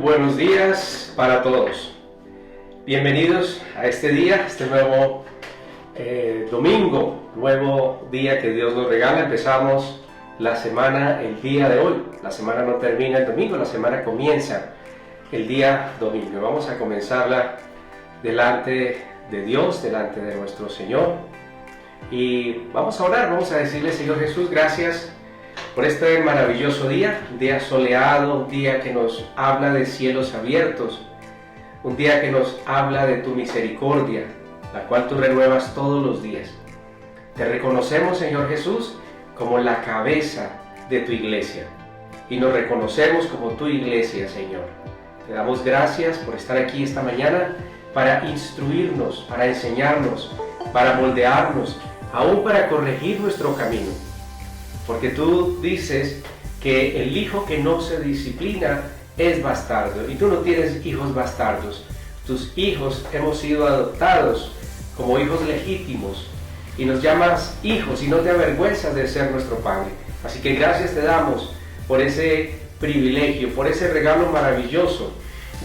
buenos días para todos. Bienvenidos a este día, este nuevo domingo, nuevo día que Dios nos regala. Empezamos la semana el día de hoy. La semana no termina el domingo, la semana comienza el día domingo. Vamos a comenzarla delante de Dios, delante de nuestro Señor. Y vamos a orar, vamos a decirle: Señor Jesús, gracias por este maravilloso día, un día soleado, un día que nos habla de cielos abiertos, un día que nos habla de tu misericordia, la cual tú renuevas todos los días. Te reconocemos, Señor Jesús, como la cabeza de tu iglesia, y nos reconocemos como tu iglesia, Señor. Te damos gracias por estar aquí esta mañana para instruirnos, para enseñarnos, para moldearnos, aún para corregir nuestro camino. Porque tú dices que el hijo que no se disciplina es bastardo, y tú no tienes hijos bastardos. Tus hijos hemos sido adoptados como hijos legítimos, y nos llamas hijos y no te avergüenzas de ser nuestro Padre. Así que gracias te damos por ese privilegio, por ese regalo maravilloso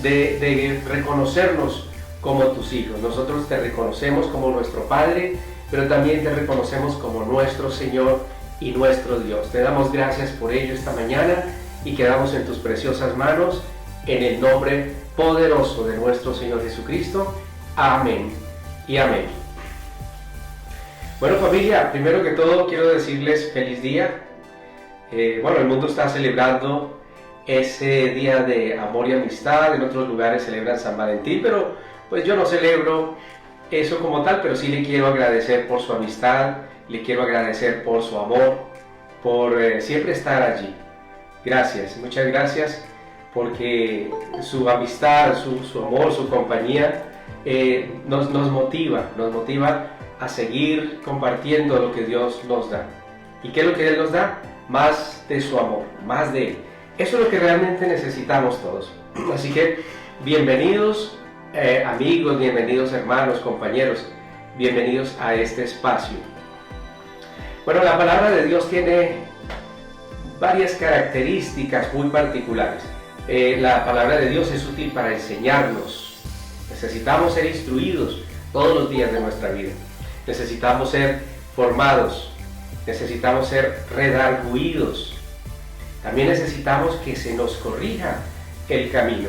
de reconocernos como tus hijos. Nosotros te reconocemos como nuestro Padre, pero también te reconocemos como nuestro Señor y nuestro Dios. Te damos gracias por ello esta mañana y quedamos en tus preciosas manos, en el nombre poderoso de nuestro Señor Jesucristo. Amén y amén. Bueno, familia, primero que todo quiero decirles feliz día. El mundo está celebrando ese día de amor y amistad. En otros lugares celebran San Valentín, pero pues yo no celebro eso como tal, pero sí le quiero agradecer por su amistad, le quiero agradecer por su amor, por siempre estar allí. Gracias, muchas gracias, porque su amistad, su amor, su compañía nos motiva a seguir compartiendo lo que Dios nos da. ¿Y qué es lo que Él nos da? Más de su amor, más de Él. Eso es lo que realmente necesitamos todos. Así que bienvenidos amigos, bienvenidos hermanos, compañeros, bienvenidos a este espacio. Bueno, la palabra de Dios tiene varias características muy particulares. La palabra de Dios es útil para enseñarnos. Necesitamos ser instruidos todos los días de nuestra vida. Necesitamos ser formados. Necesitamos ser redarguidos. También necesitamos que se nos corrija el camino.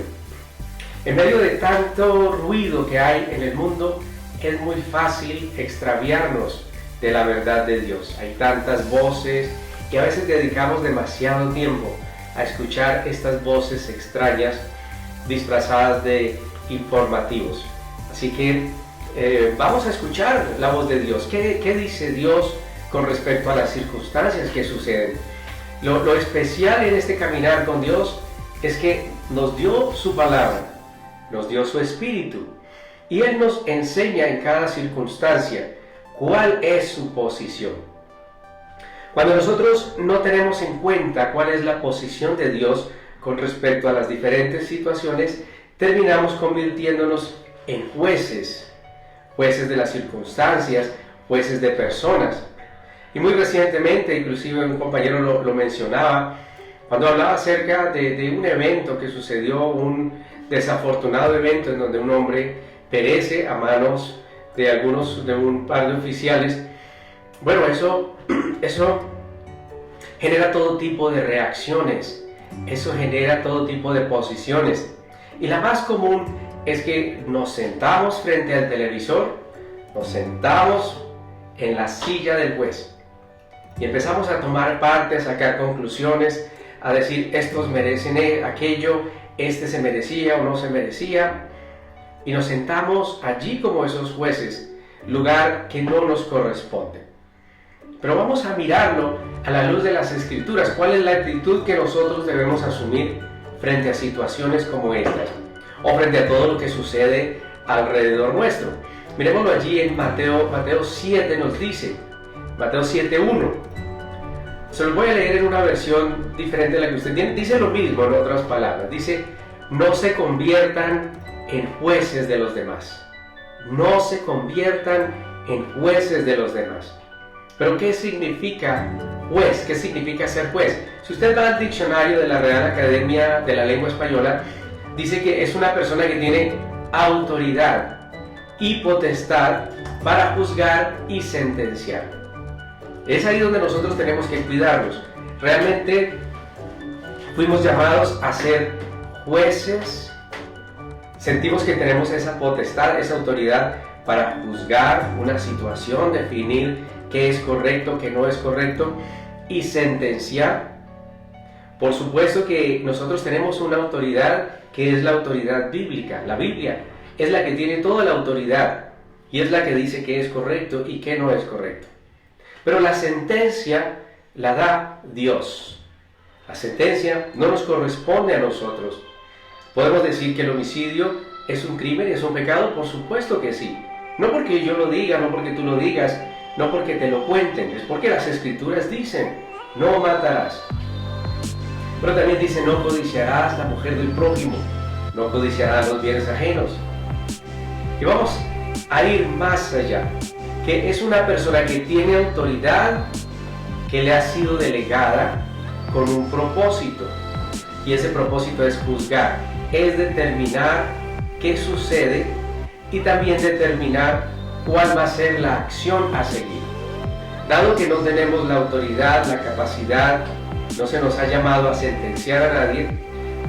En medio de tanto ruido que hay en el mundo, es muy fácil extraviarnos de la verdad de Dios. Hay tantas voces que a veces dedicamos demasiado tiempo a escuchar estas voces extrañas disfrazadas de informativos. Así que vamos a escuchar la voz de Dios. ¿Qué dice Dios con respecto a las circunstancias que suceden? Lo especial en este caminar con Dios es que nos dio su palabra, nos dio su espíritu, y Él nos enseña en cada circunstancia cuál es su posición. Cuando nosotros no tenemos en cuenta cuál es la posición de Dios con respecto a las diferentes situaciones, terminamos convirtiéndonos en jueces de las circunstancias, jueces de personas. Y muy recientemente, inclusive un compañero lo mencionaba, cuando hablaba acerca de un evento que sucedió, un desafortunado evento en donde un hombre perece a manos de un par de oficiales. Bueno, eso genera todo tipo de reacciones, eso genera todo tipo de posiciones, y la más común es que nos sentamos frente al televisor, nos sentamos en la silla del juez y empezamos a tomar parte, a sacar conclusiones, a decir: estos merecen aquello, este se merecía o no se merecía. Y nos sentamos allí como esos jueces, lugar que no nos corresponde. Pero vamos a mirarlo a la luz de las Escrituras. ¿Cuál es la actitud que nosotros debemos asumir frente a situaciones como estas? O frente a todo lo que sucede alrededor nuestro. Miremoslo allí en Mateo 7 nos dice, Mateo 7:1. Se los voy a leer en una versión diferente de la que usted tiene. Dice lo mismo en otras palabras. Dice: no se conviertan en jueces de los demás. No se conviertan en jueces de los demás. Pero ¿qué significa juez? ¿Qué significa ser juez? Si usted va al diccionario de la Real Academia de la Lengua Española, dice que es una persona que tiene autoridad y potestad para juzgar y sentenciar. Es ahí donde nosotros tenemos que cuidarnos. Realmente fuimos llamados a ser jueces. Sentimos que tenemos esa potestad, esa autoridad para juzgar una situación, definir qué es correcto, qué no es correcto y sentenciar. Por supuesto que nosotros tenemos una autoridad que es la autoridad bíblica. La Biblia es la que tiene toda la autoridad y es la que dice qué es correcto y qué no es correcto. Pero la sentencia la da Dios. La sentencia no nos corresponde a nosotros. ¿Podemos decir que el homicidio es un crimen, es un pecado? Por supuesto que sí. No porque yo lo diga, no porque tú lo digas, no porque te lo cuenten, es porque las Escrituras dicen, no matarás. Pero también dice, no codiciarás la mujer del prójimo, no codiciarás los bienes ajenos. Y vamos a ir más allá, que es una persona que tiene autoridad, que le ha sido delegada con un propósito. Y ese propósito es juzgar, es determinar qué sucede y también determinar cuál va a ser la acción a seguir. Dado que no tenemos la autoridad, la capacidad, no se nos ha llamado a sentenciar a nadie,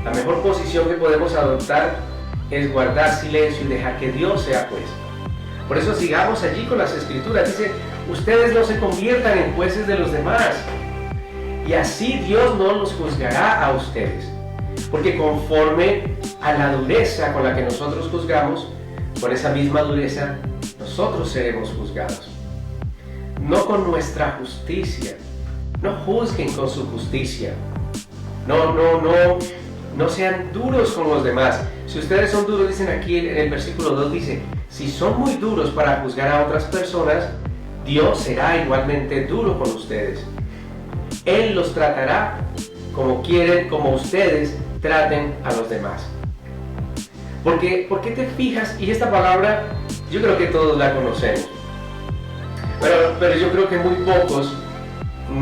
la mejor posición que podemos adoptar es guardar silencio y dejar que Dios sea juez. Por eso sigamos allí con las Escrituras. Dice, ustedes no se conviertan en jueces de los demás, y así Dios no los juzgará a ustedes. Porque conforme a la dureza con la que nosotros juzgamos, con esa misma dureza, nosotros seremos juzgados. No con nuestra justicia. No juzguen con su justicia. No sean duros con los demás. Si ustedes son duros, dicen aquí en el versículo 2, dice, si son muy duros para juzgar a otras personas, Dios será igualmente duro con ustedes. Él los tratará como quieren, como ustedes traten a los demás. ¿Por qué te fijas? Y esta palabra yo creo que todos la conocemos. Pero yo creo que muy pocos,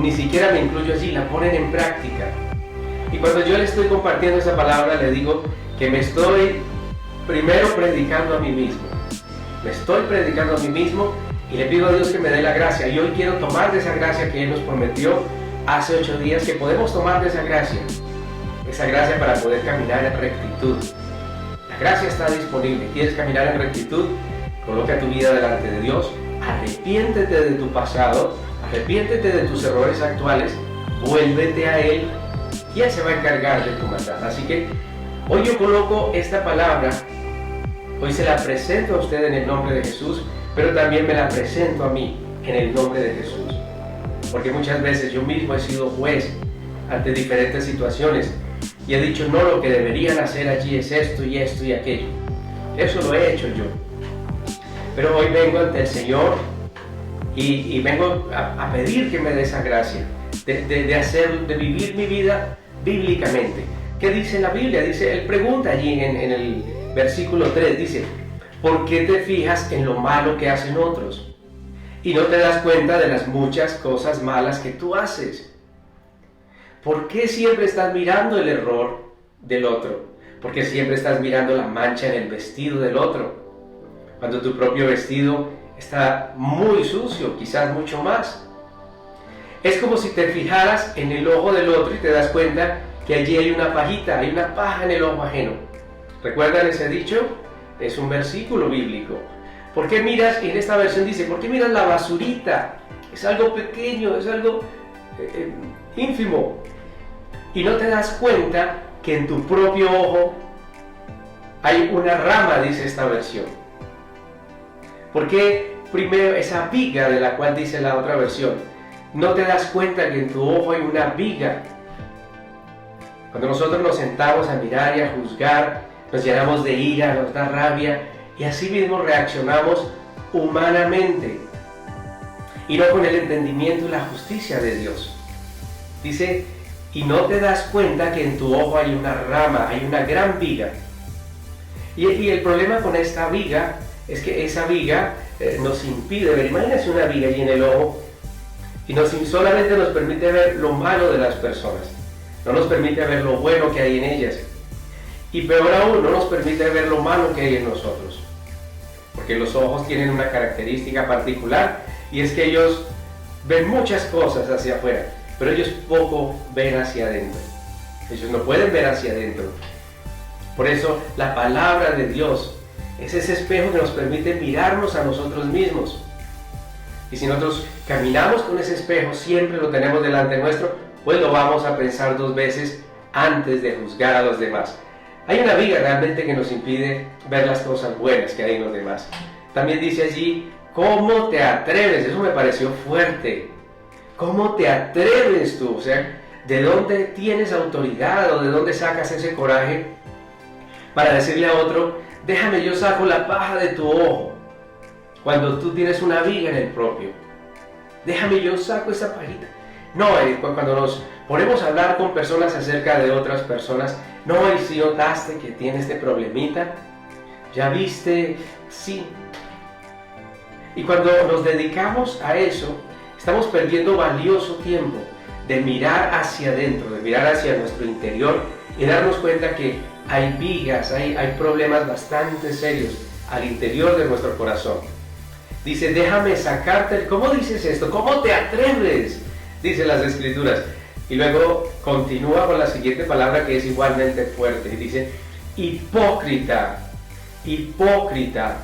ni siquiera me incluyo allí, la ponen en práctica. Y cuando yo le estoy compartiendo esa palabra, le digo que me estoy primero predicando a mí mismo. Me estoy predicando a mí mismo y le pido a Dios que me dé la gracia. Y hoy quiero tomar de esa gracia que Él nos prometió hace 8 días, que podemos tomar de esa gracia para poder caminar en rectitud. La gracia está disponible. ¿Quieres caminar en rectitud? Coloca tu vida delante de Dios. Arrepiéntete de tu pasado, arrepiéntete de tus errores actuales, vuélvete a Él y Él se va a encargar de tu maldad. Así que hoy yo coloco esta palabra, hoy se la presento a usted en el nombre de Jesús, pero también me la presento a mí en el nombre de Jesús. Porque muchas veces yo mismo he sido juez ante diferentes situaciones y he dicho, no, lo que deberían hacer allí es esto y esto y aquello. Eso lo he hecho yo. Pero hoy vengo ante el Señor y vengo a pedir que me dé esa gracia de vivir mi vida bíblicamente. ¿Qué dice la Biblia? Dice, Él pregunta allí en el versículo 3, dice, ¿por qué te fijas en lo malo que hacen otros y no te das cuenta de las muchas cosas malas que tú haces? ¿Por qué siempre estás mirando el error del otro? ¿Por qué siempre estás mirando la mancha en el vestido del otro, cuando tu propio vestido está muy sucio, quizás mucho más? Es como si te fijaras en el ojo del otro y te das cuenta que allí hay una pajita, hay una paja en el ojo ajeno. ¿Recuerdan ese dicho? Es un versículo bíblico. ¿Por qué miras? En esta versión dice, ¿por qué miras la basurita? Es algo pequeño, es algo ínfimo. Y no te das cuenta que en tu propio ojo hay una rama, dice esta versión. ¿Por qué primero esa viga de la cual dice la otra versión? No te das cuenta que en tu ojo hay una viga. Cuando nosotros nos sentamos a mirar y a juzgar, nos llenamos de ira, nos da rabia y así mismo reaccionamos humanamente y no con el entendimiento y la justicia de Dios. Dice, y no te das cuenta que en tu ojo hay una rama, hay una gran viga. Y el problema con esta viga es que esa viga nos impide ver. Imagínense una viga allí en el ojo y solamente nos permite ver lo malo de las personas, no nos permite ver lo bueno que hay en ellas. Y peor aún, no nos permite ver lo malo que hay en nosotros. Porque los ojos tienen una característica particular, y es que ellos ven muchas cosas hacia afuera, pero ellos poco ven hacia adentro. Ellos no pueden ver hacia adentro. Por eso la palabra de Dios es ese espejo que nos permite mirarnos a nosotros mismos. Y si nosotros caminamos con ese espejo, siempre lo tenemos delante nuestro, pues lo vamos a pensar dos veces antes de juzgar a los demás. Hay una viga realmente que nos impide ver las cosas buenas que hay en los demás. También dice allí, ¿cómo te atreves? Eso me pareció fuerte. ¿Cómo te atreves tú? O sea, ¿de dónde tienes autoridad o de dónde sacas ese coraje para decirle a otro, déjame yo saco la paja de tu ojo, cuando tú tienes una viga en el propio? Déjame yo saco esa pajita. No, cuando nos ponemos a hablar con personas acerca de otras personas, no, y si notaste que tiene este problemita, ya viste, sí. Y cuando nos dedicamos a eso, estamos perdiendo valioso tiempo de mirar hacia adentro, de mirar hacia nuestro interior y darnos cuenta que hay vigas, hay problemas bastante serios al interior de nuestro corazón. Dice, déjame sacarte, ¿cómo dices esto? ¿Cómo te atreves? Dicen las Escrituras. Y luego continúa con la siguiente palabra que es igualmente fuerte. Y dice, hipócrita, hipócrita.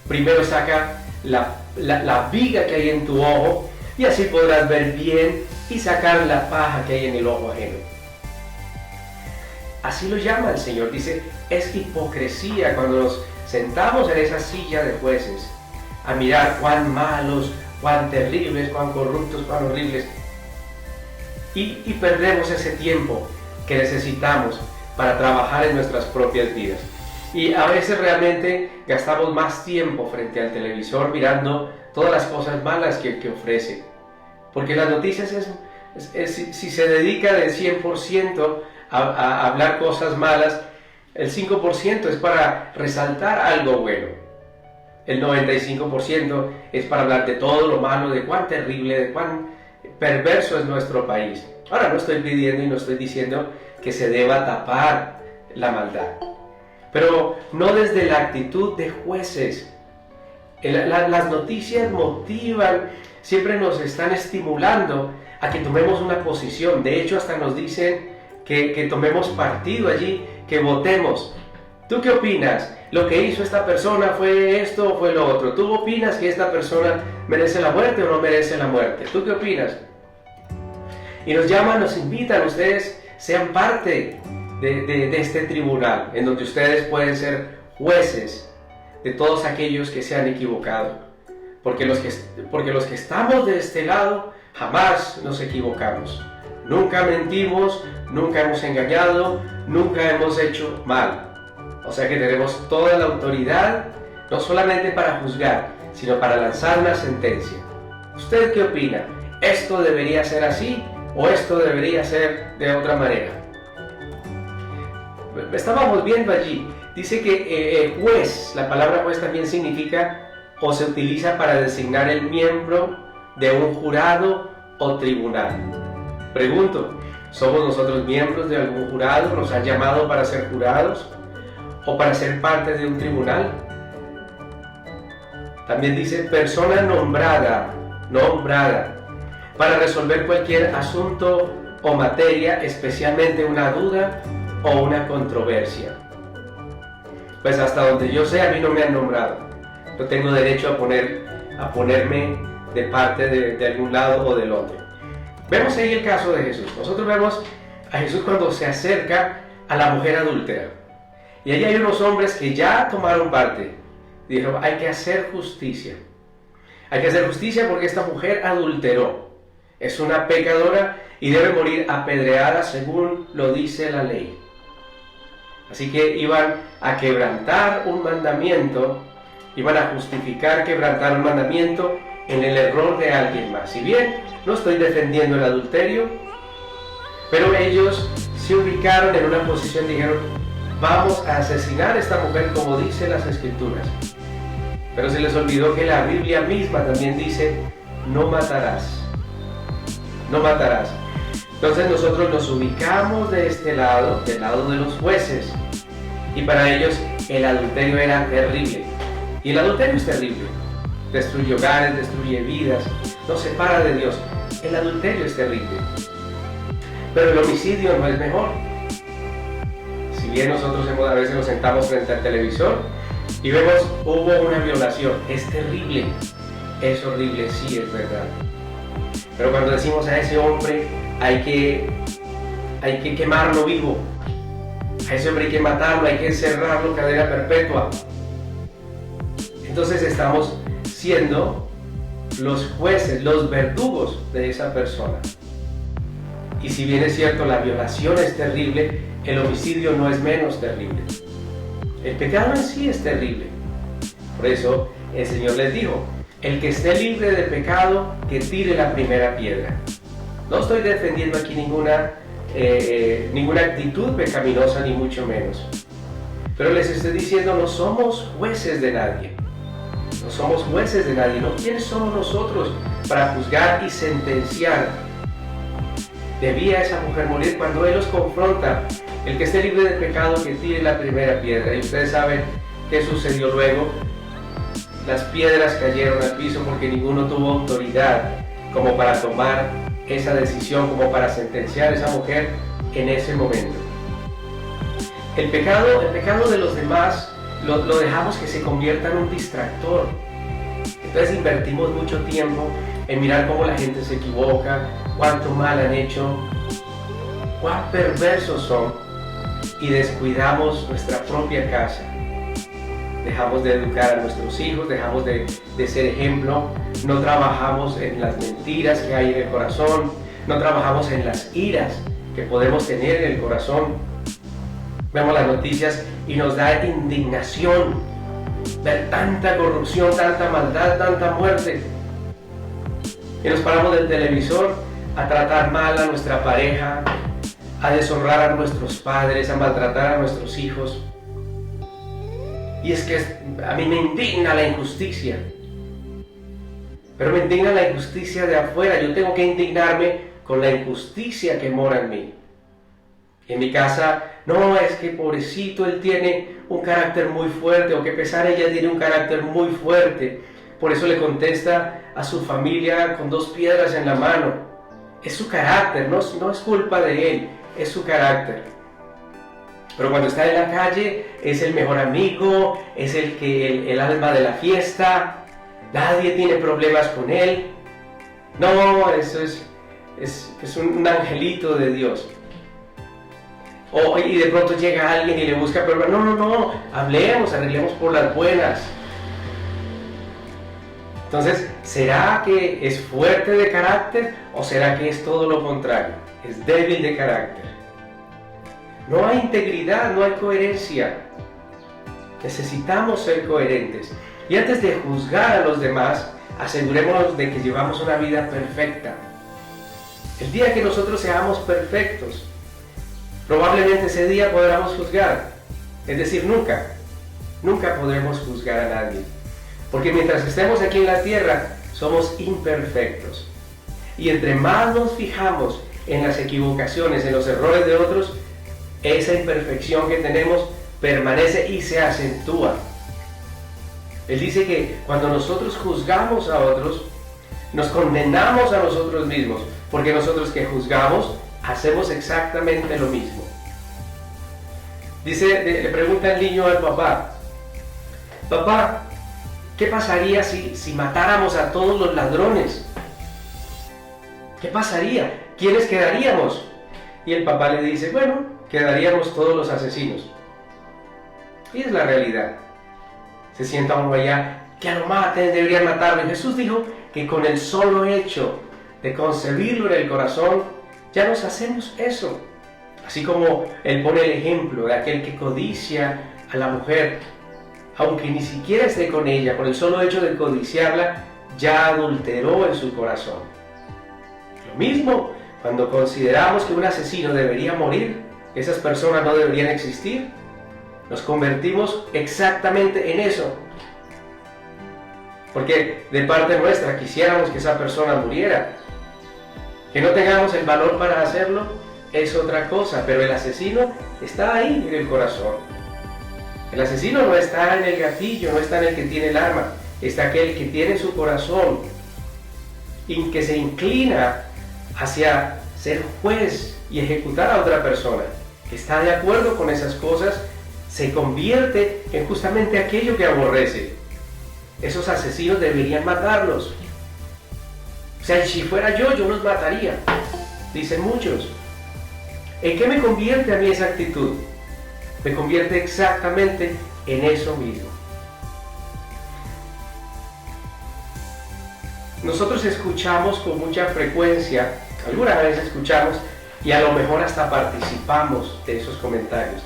Primero saca la viga que hay en tu ojo y así podrás ver bien y sacar la paja que hay en el ojo ajeno. Así lo llama el Señor. Dice, es hipocresía cuando nos sentamos en esa silla de jueces a mirar cuán malos, cuán terribles, cuán corruptos, cuán horribles. Y perdemos ese tiempo que necesitamos para trabajar en nuestras propias vidas. Y a veces realmente gastamos más tiempo frente al televisor mirando todas las cosas malas que ofrece. Porque las noticias si se dedica del 100% a hablar cosas malas, el 5% es para resaltar algo bueno. El 95% es para hablar de todo lo malo, de cuán terrible, de cuán perverso es nuestro país. Ahora no estoy pidiendo y no estoy diciendo que se deba tapar la maldad, pero no desde la actitud de jueces. Las noticias motivan, siempre nos están estimulando a que tomemos una posición. De hecho, hasta nos dicen que tomemos partido allí, que votemos. ¿Tú qué opinas? ¿Lo que hizo esta persona fue esto o fue lo otro? ¿Tú opinas que esta persona merece la muerte o no merece la muerte? ¿Tú qué opinas? Y nos llaman, nos invitan, ustedes sean parte de este tribunal, en donde ustedes pueden ser jueces de todos aquellos que se han equivocado. Porque los que estamos de este lado, jamás nos equivocamos. Nunca mentimos, nunca hemos engañado, nunca hemos hecho mal. O sea que tenemos toda la autoridad, no solamente para juzgar, sino para lanzar una sentencia. ¿Usted qué opina? ¿Esto debería ser así o esto debería ser de otra manera? Estábamos viendo allí, dice que juez, la palabra juez también significa o se utiliza para designar el miembro de un jurado o tribunal. Pregunto, ¿somos nosotros miembros de algún jurado? ¿Nos han llamado para ser jurados o para ser parte de un tribunal? También dice persona nombrada, para resolver cualquier asunto o materia, especialmente una duda o una controversia. Pues hasta donde yo sé, a mí no me han nombrado. No tengo derecho a ponerme de parte de algún lado o del otro. Vemos ahí el caso de Jesús. Nosotros vemos a Jesús cuando se acerca a la mujer adúltera. Y allí hay unos hombres que ya tomaron parte. Dijeron, hay que hacer justicia. Hay que hacer justicia porque esta mujer adulteró. Es una pecadora y debe morir apedreada según lo dice la ley. Así que iban a quebrantar un mandamiento, iban a justificar quebrantar un mandamiento en el error de alguien más. Si bien no estoy defendiendo el adulterio, pero ellos se ubicaron en una posición, dijeron, vamos a asesinar a esta mujer como dicen las Escrituras. Pero se les olvidó que la Biblia misma también dice, no matarás. No matarás. Entonces nosotros nos ubicamos de este lado, del lado de los jueces, Y para ellos el adulterio era terrible. Y el adulterio es terrible. Destruye hogares, destruye vidas, nos separa de Dios. El adulterio es terrible. Pero el homicidio no es mejor. Si bien nosotros a veces nos sentamos frente al televisor y vemos hubo una violación, es terrible, es horrible, sí es verdad. Pero cuando decimos a ese hombre hay que quemarlo vivo, a ese hombre hay que matarlo, hay que encerrarlo cadena perpetua, entonces estamos siendo los jueces, los verdugos de esa persona. Y si bien es cierto, la violación es terrible, el homicidio no es menos terrible. El pecado en sí es terrible. Por eso el Señor les dijo, el que esté libre de pecado, que tire la primera piedra. No estoy defendiendo aquí ninguna actitud pecaminosa, ni mucho menos. Pero les estoy diciendo, no somos jueces de nadie. No somos jueces de nadie. ¿No? ¿Quiénes somos nosotros para juzgar y sentenciar? ¿Debía esa mujer morir? Cuando Él los confronta, el que esté libre de pecado, que tire la primera piedra. Y ustedes saben qué sucedió luego. Las piedras cayeron al piso porque ninguno tuvo autoridad como para tomar esa decisión, como para sentenciar a esa mujer en ese momento. El pecado de los demás lo dejamos que se convierta en un distractor. Entonces invertimos mucho tiempo en mirar cómo la gente se equivoca, cuánto mal han hecho, cuán perversos son, y descuidamos nuestra propia casa. Dejamos de educar a nuestros hijos, dejamos de ser ejemplo, no trabajamos en las mentiras que hay en el corazón, no trabajamos en las iras que podemos tener en el corazón. Vemos las noticias y nos da indignación ver tanta corrupción, tanta maldad, tanta muerte. Y nos paramos del televisor a tratar mal a nuestra pareja, a deshonrar a nuestros padres, a maltratar a nuestros hijos. Y es que a mí me indigna la injusticia. Pero me indigna la injusticia de afuera. Yo tengo que indignarme con la injusticia que mora en mí. En mi casa, no, es que pobrecito, él tiene un carácter muy fuerte, o que pesar, ella tiene un carácter muy fuerte. Por eso le contesta a su familia con 2 piedras en la mano. Es su carácter, no es culpa de él, es su carácter. Pero cuando está en la calle, es el mejor amigo, es el alma de la fiesta, nadie tiene problemas con él. No, eso es un angelito de Dios. Y de pronto llega alguien y le busca problemas. No, hablemos, arreglemos por las buenas. Entonces, ¿será que es fuerte de carácter o será que es todo lo contrario? Es débil de carácter. No hay integridad, no hay coherencia. Necesitamos ser coherentes. Y antes de juzgar a los demás, asegurémonos de que llevamos una vida perfecta. El día que nosotros seamos perfectos, probablemente ese día podremos juzgar. Es decir, nunca podremos juzgar a nadie. Porque mientras estemos aquí en la tierra, somos imperfectos. Y entre más nos fijamos en las equivocaciones, en los errores de otros, esa imperfección que tenemos permanece y se acentúa. Él dice que cuando nosotros juzgamos a otros, nos condenamos a nosotros mismos, porque nosotros que juzgamos, hacemos exactamente lo mismo. Dice, le pregunta el niño al papá, papá, ¿qué pasaría si matáramos a todos los ladrones? ¿Qué pasaría? ¿Quiénes quedaríamos? Y el papá le dice, bueno, quedaríamos todos los asesinos. Y es la realidad. Se sienta uno allá, que lo maten, deberían matarlo. Y Jesús dijo que con el solo hecho de concebirlo en el corazón, ya nos hacemos eso. Así como Él pone el ejemplo de aquel que codicia a la mujer, aunque ni siquiera esté con ella, con el solo hecho de codiciarla, ya adulteró en su corazón. Lo mismo cuando consideramos que un asesino debería morir, que esas personas no deberían existir, nos convertimos exactamente en eso. Porque de parte nuestra quisiéramos que esa persona muriera. Que no tengamos el valor para hacerlo es otra cosa, pero el asesino está ahí en el corazón. El asesino no está en el gatillo, no está en el que tiene el arma, está aquel que tiene su corazón y que se inclina hacia ser juez y ejecutar a otra persona, que está de acuerdo con esas cosas, se convierte en justamente aquello que aborrece. Esos asesinos deberían matarlos. O sea, si fuera yo los mataría, dicen muchos. ¿En qué me convierte a mí esa actitud? Me convierte exactamente en eso mismo. Nosotros escuchamos con mucha frecuencia, alguna vez escuchamos y a lo mejor hasta participamos de esos comentarios,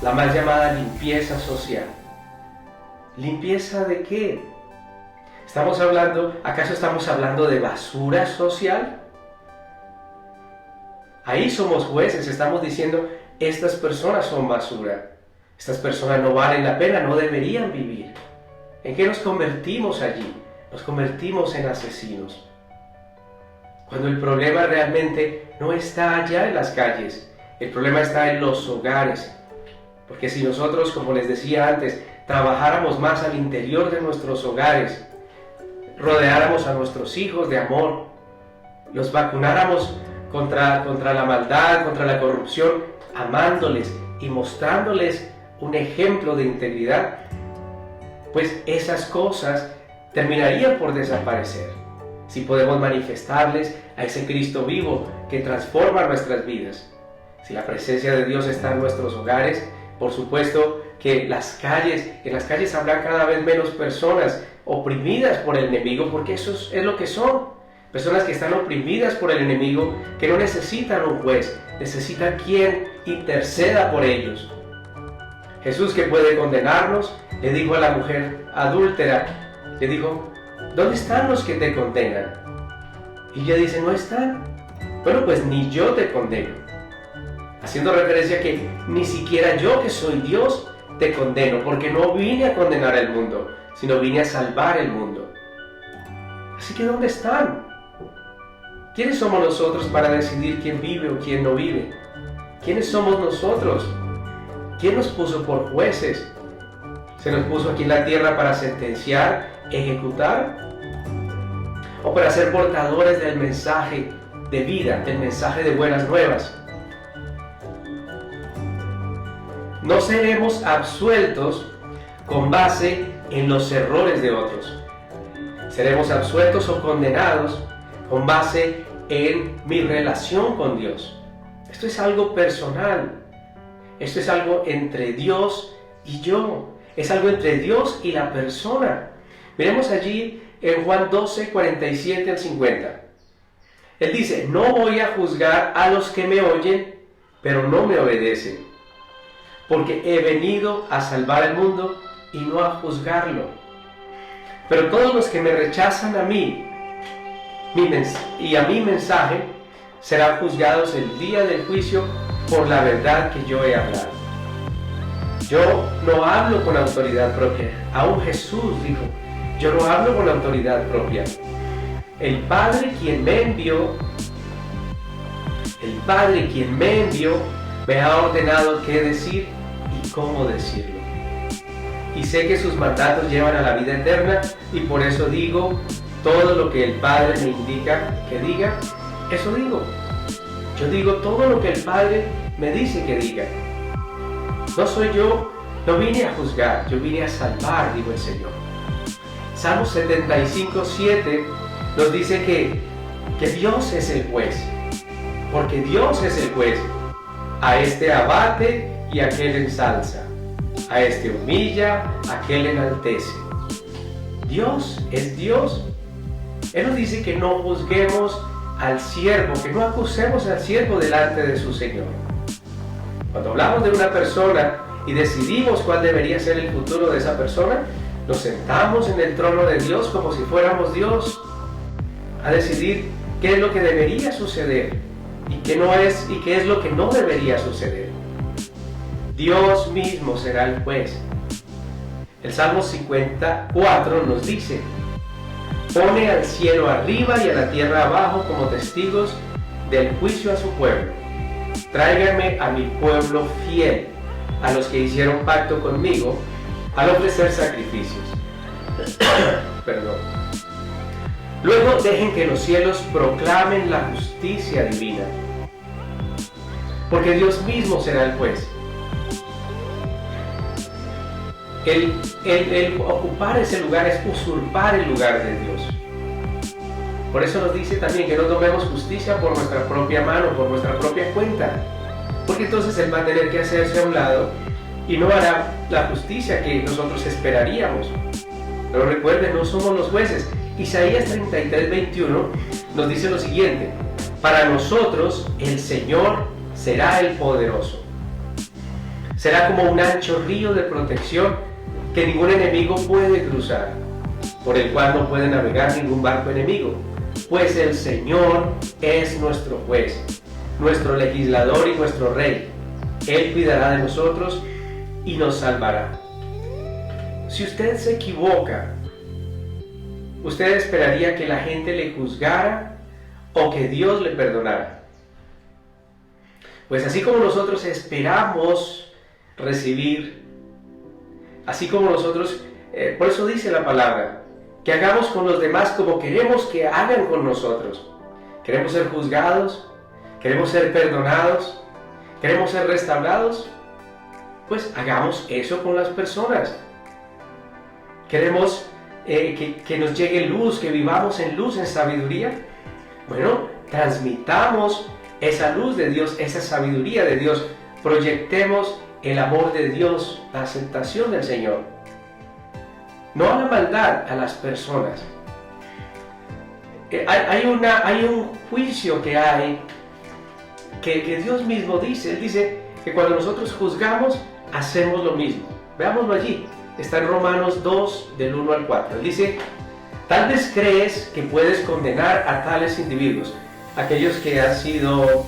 la mal llamada limpieza social. ¿Limpieza de qué? ¿Acaso estamos hablando de basura social? Ahí somos jueces, estamos diciendo, estas personas son basura, estas personas no valen la pena, no deberían vivir. ¿En qué nos convertimos allí? Nos convertimos en asesinos. Cuando el problema realmente no está allá en las calles, el problema está en los hogares. Porque si nosotros, como les decía antes, trabajáramos más al interior de nuestros hogares, rodeáramos a nuestros hijos de amor, los vacunáramos contra la maldad, contra la corrupción, amándoles y mostrándoles un ejemplo de integridad, pues esas cosas terminarían por desaparecer. Si podemos manifestarles a ese Cristo vivo que transforma nuestras vidas. Si la presencia de Dios está en nuestros hogares, por supuesto que en las calles habrá cada vez menos personas oprimidas por el enemigo, porque eso es lo que son. Personas que están oprimidas por el enemigo, que no necesitan un juez, necesitan quien interceda por ellos. Jesús, que puede condenarnos, le dijo a la mujer adúltera, le dijo, ¿dónde están los que te condenan? Y ella dice, no están. Bueno, pues ni yo te condeno. Haciendo referencia a que ni siquiera yo, que soy Dios, te condeno, porque no vine a condenar al mundo, sino vine a salvar el mundo. Así que ¿dónde están? ¿Quiénes somos nosotros para decidir quién vive o quién no vive? ¿Quiénes somos nosotros? ¿Quién nos puso por jueces? ¿Se nos puso aquí en la tierra para sentenciar, ejecutar? ¿O para ser portadores del mensaje de vida, del mensaje de buenas nuevas? No seremos absueltos con base en los errores de otros. Seremos absueltos o condenados con base en mi relación con Dios. Esto es algo personal. Esto es algo entre Dios y yo. Es algo entre Dios y la persona. Miremos allí en Juan 12, 47 al 50. Él dice, no voy a juzgar a los que me oyen, pero no me obedecen. Porque he venido a salvar el mundo y no a juzgarlo. Pero todos los que me rechazan a mí y a mi mensaje serán juzgados el día del juicio por la verdad que yo he hablado. Yo no hablo con autoridad propia. Aún Jesús dijo, yo no hablo con autoridad propia. El Padre quien me envió me ha ordenado qué decir y cómo decirlo. Y sé que sus mandatos llevan a la vida eterna y por eso digo todo lo que el Padre me indica que diga, eso digo. Yo digo todo lo que el Padre me dice que diga. No vine a juzgar, yo vine a salvar, dijo el Señor. Salmo 75, 7 nos dice que Dios es el juez, porque Dios es el juez. A este abate y a aquel ensalza, a este humilla, a aquel enaltece. Dios es Dios. Él nos dice que no juzguemos al siervo, que no acusemos al siervo delante de su Señor. Cuando hablamos de una persona y decidimos cuál debería ser el futuro de esa persona, nos sentamos en el trono de Dios como si fuéramos Dios, a decidir qué es lo que debería suceder y qué es lo que no debería suceder. Dios mismo será el juez. El Salmo 54 nos dice, pone al cielo arriba y a la tierra abajo como testigos del juicio a su pueblo. Tráiganme a mi pueblo fiel, a los que hicieron pacto conmigo al ofrecer sacrificios. Perdón. Luego dejen que los cielos proclamen la justicia divina, porque Dios mismo será el juez. El ocupar ese lugar es usurpar el lugar de Dios. Por eso nos dice también que no tomemos justicia por nuestra propia mano, por nuestra propia cuenta, porque entonces Él va a tener que hacerse a un lado y no hará la justicia que nosotros esperaríamos. Pero recuerden, no somos los jueces. Isaías 33:21 nos dice lo siguiente: para nosotros el Señor será el poderoso. Será como un ancho río de protección que ningún enemigo puede cruzar, por el cual no puede navegar ningún barco enemigo, pues el Señor es nuestro juez, nuestro legislador y nuestro rey. Él cuidará de nosotros y nos salvará. Si usted se equivoca, ¿usted esperaría que la gente le juzgara o que Dios le perdonara? Pues así como nosotros esperamos recibir, así como nosotros, por eso dice la palabra, que hagamos con los demás como queremos que hagan con nosotros. Queremos ser juzgados, queremos ser perdonados, queremos ser restaurados, pues hagamos eso con las personas. Queremos que nos llegue luz, que vivamos en luz, en sabiduría. Bueno, transmitamos esa luz de Dios, esa sabiduría de Dios. Proyectemos el amor de Dios, la aceptación del Señor. No a la maldad, a las personas. Hay un juicio que Dios mismo dice. Él dice que cuando nosotros juzgamos, hacemos lo mismo. Veámoslo allí. Está en Romanos 2, del 1 al 4. Él dice: tal vez crees que puedes condenar a tales individuos, aquellos que han sido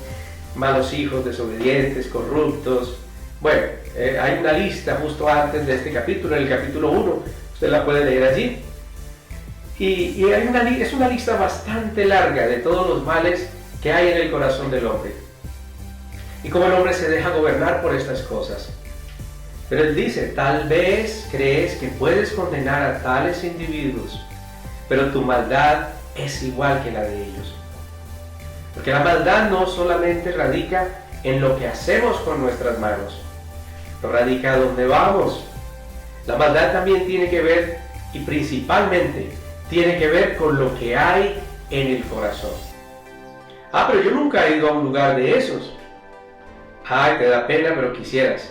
malos hijos, desobedientes, corruptos. Bueno, hay una lista justo antes de este capítulo, en el capítulo 1, usted la puede leer allí. Y es una lista bastante larga de todos los males que hay en el corazón del hombre. Y cómo el hombre se deja gobernar por estas cosas. Pero él dice: tal vez crees que puedes condenar a tales individuos, pero tu maldad es igual que la de ellos. Porque la maldad no solamente radica en lo que hacemos con nuestras manos, no radica donde vamos. La maldad también tiene que ver, y principalmente, tiene que ver con lo que hay en el corazón. Pero yo nunca he ido a un lugar de esos. Te da pena, pero quisieras.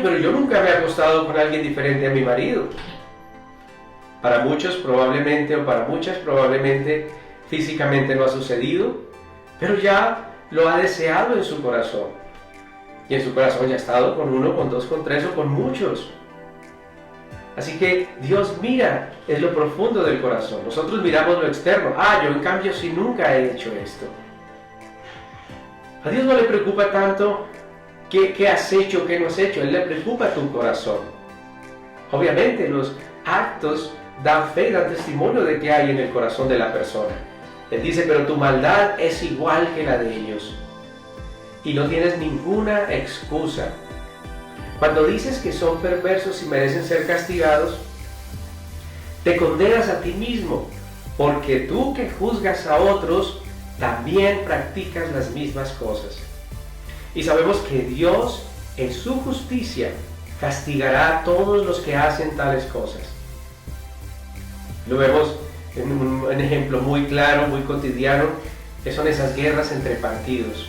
Pero yo nunca me he acostado con alguien diferente a mi marido. Para muchos probablemente, o para muchas probablemente, físicamente no ha sucedido, pero ya lo ha deseado en su corazón. Y en su corazón ya ha estado con uno, con dos, con tres o con muchos. Así que Dios mira, es lo profundo del corazón. Nosotros miramos lo externo. Yo en cambio sí nunca he hecho esto. A Dios no le preocupa tanto qué has hecho, qué no has hecho. A Él le preocupa tu corazón. Obviamente los actos dan fe, dan testimonio de que hay en el corazón de la persona. Él dice: pero tu maldad es igual que la de ellos. Y no tienes ninguna excusa. Cuando dices que son perversos y merecen ser castigados, te condenas a ti mismo, porque tú que juzgas a otros, también practicas las mismas cosas. Y sabemos que Dios, en su justicia, castigará a todos los que hacen tales cosas. Lo vemos en un ejemplo muy claro, muy cotidiano, que son esas guerras entre partidos.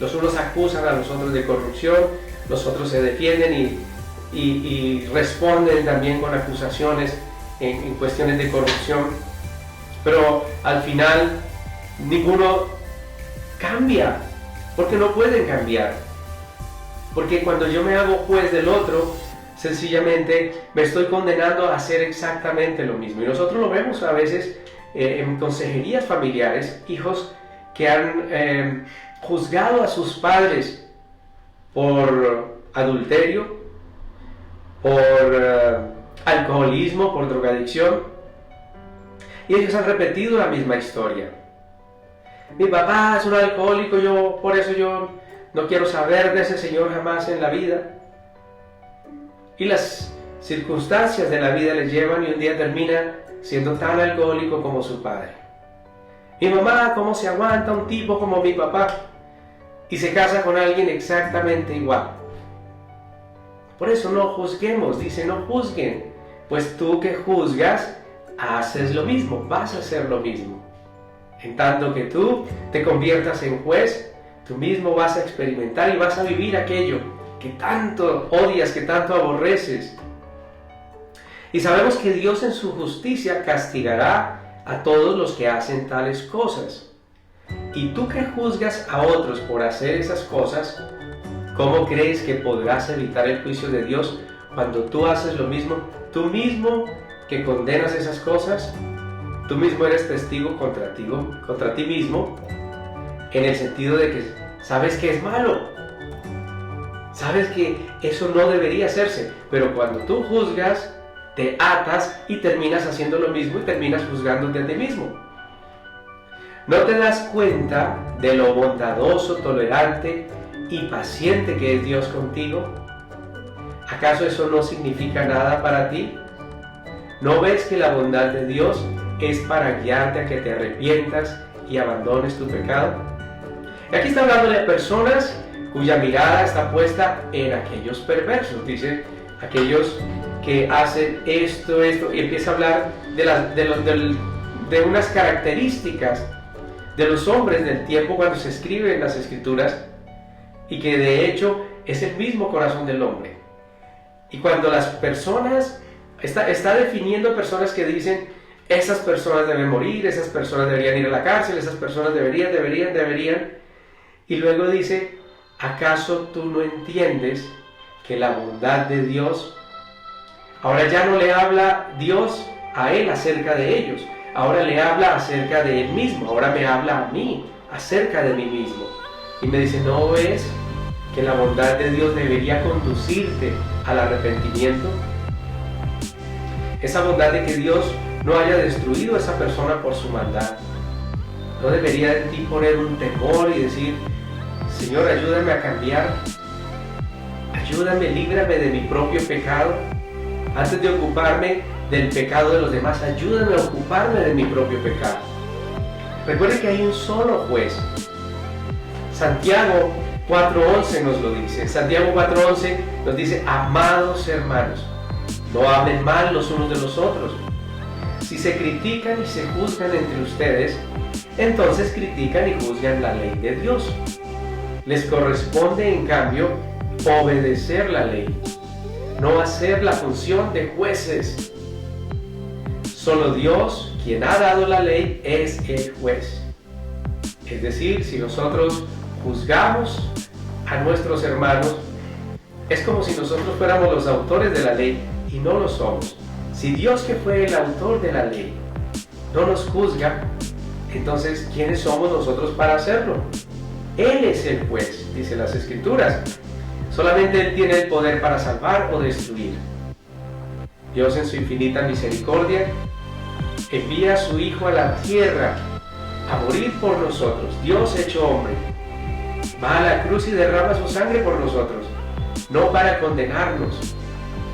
Los unos acusan a los otros de corrupción, los otros se defienden y responden también con acusaciones en cuestiones de corrupción. Pero al final ninguno cambia, porque no pueden cambiar. Porque cuando yo me hago juez del otro, sencillamente me estoy condenando a hacer exactamente lo mismo. Y nosotros lo vemos a veces en consejerías familiares, hijos que han juzgado a sus padres por adulterio, por alcoholismo, por drogadicción, y ellos han repetido la misma historia. Mi papá es un alcohólico, por eso yo no quiero saber de ese señor jamás en la vida. Y las circunstancias de la vida le llevan y un día termina siendo tan alcohólico como su padre. Mi mamá, ¿cómo se aguanta un tipo como mi papá? Y se casa con alguien exactamente igual. Por eso no juzguemos, dice, no juzguen, pues tú que juzgas, haces lo mismo, vas a hacer lo mismo. En tanto que tú te conviertas en juez, tú mismo vas a experimentar y vas a vivir aquello que tanto odias, que tanto aborreces. Y sabemos que Dios en su justicia castigará a todos los que hacen tales cosas. Y tú que juzgas a otros por hacer esas cosas, ¿cómo crees que podrás evitar el juicio de Dios cuando tú haces lo mismo? Tú mismo que condenas esas cosas, tú mismo eres testigo contra ti mismo, en el sentido de que sabes que es malo, sabes que eso no debería hacerse, pero cuando tú juzgas, te atas y terminas haciendo lo mismo y terminas juzgándote a ti mismo. ¿No te das cuenta de lo bondadoso, tolerante y paciente que es Dios contigo? ¿Acaso eso no significa nada para ti? ¿No ves que la bondad de Dios es para guiarte a que te arrepientas y abandones tu pecado? Y aquí está hablando de personas cuya mirada está puesta en aquellos perversos, dice, aquellos que hacen esto, y empieza a hablar de unas características de los hombres del tiempo cuando se escriben las Escrituras, y que de hecho es el mismo corazón del hombre. Y cuando las personas, está definiendo personas que dicen, esas personas deben morir, esas personas deberían ir a la cárcel, esas personas deberían, y luego dice, ¿acaso tú no entiendes que la bondad de Dios, ahora ya no le habla Dios a él acerca de ellos, ahora le habla acerca de él mismo, ahora me habla a mí acerca de mí mismo, y me dice, ¿no ves que la bondad de Dios debería conducirte al arrepentimiento? Esa bondad de que Dios no haya destruido a esa persona por su maldad, ¿no debería de ti poner un temor y decir, Señor, ayúdame a cambiar, ayúdame, líbrame de mi propio pecado, antes de ocuparme del pecado de los demás, ayúdame a ocuparme de mi propio pecado? Recuerde que hay un solo juez. Santiago 4:11 nos lo dice. Santiago 4:11 nos dice, amados hermanos, no hablen mal los unos de los otros. Si se critican y se juzgan entre ustedes, entonces critican y juzgan la ley de Dios. Les corresponde, en cambio, obedecer la ley, no hacer la función de jueces. Solo Dios, quien ha dado la ley, es el juez. Es decir, si nosotros juzgamos a nuestros hermanos, es como si nosotros fuéramos los autores de la ley y no lo somos. Si Dios, que fue el autor de la ley, no nos juzga, entonces ¿quiénes somos nosotros para hacerlo? Él es el juez, dice las Escrituras. Solamente Él tiene el poder para salvar o destruir. Dios, en su infinita misericordia, envía a su Hijo a la tierra a morir por nosotros. Dios hecho hombre va a la cruz y derrama su sangre por nosotros, no para condenarnos